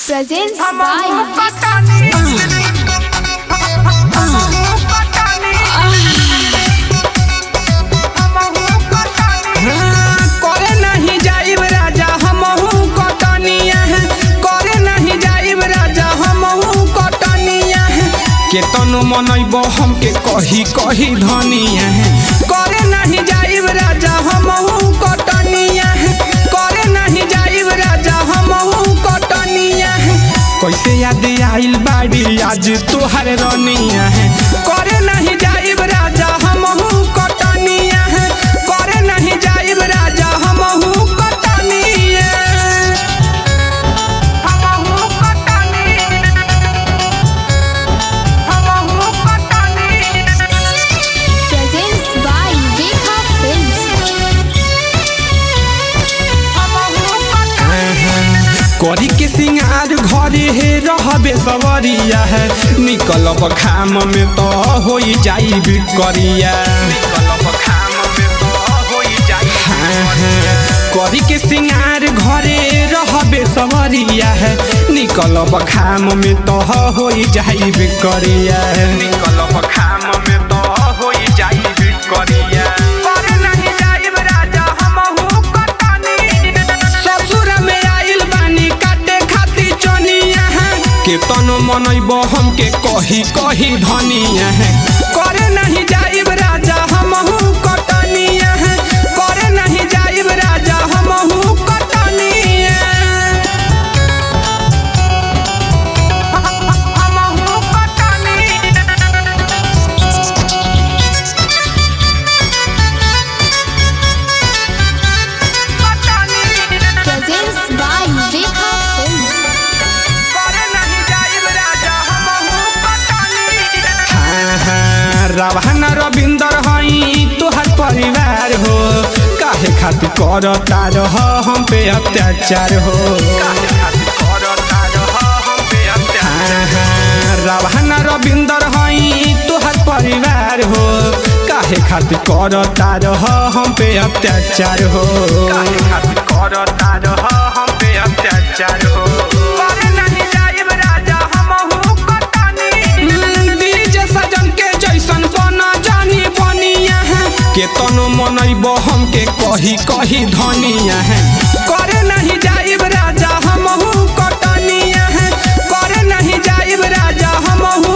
presents by करे नहीं जाइब राजा हमहू कटनिया करे नहीं जाइब राजा हमहू कटनिया केतनो मनैबो हमके कही कही धनिया करे नहीं जाइब राजा हमहू कटनिया करे नहीं जाइब राजा हमहू कटनिया कैसे याद आइल बाड़ी आज तोहर रनिया करे नहीं जाइब राजा हमहू कटनिया करे नहीं जाइब राजा हमहू कटनिया हमहू presents by Rekha Films. करी के सिंगार घरे हे रहबे सवरिया है निकलब खाम में तो हो जाई बिकरिया करी के सिंगार घरे रहबे सवरिया है निकलब खाम में तो हो जाई बिकरिया निकलब खाम में तो हो जाई बिकरिया करे नहीं जाइब राजा हमहू कटनी ससुर में आइल बानी काटे खाती चनिया केतन मनैबो हमके कही कही धनिया करे नहीं जाइब राजा हमहू कटनिया करे नहीं जाइब राजा हमहू कटनिया हमहू Presents by Rekha Films. Ravan Ravinder हई तोहर परिवार हो काहे खातिर करता रह हम पे अत्याचार हो रावण रविंदर हई तोहर परिवार हो काहे खातिर करता रह हम पे अत्याचार हो करता रह हम पे अत्याचार हो करे नहीं जाइब राजा हमहू कटनी डीजे सजन के जैसन बना जानी बनिया केतनो मनैबो हमके कही कही धनिया करे नहीं जाइब राजा हमहू कटनिया करे नहीं जाइब राजा हमहू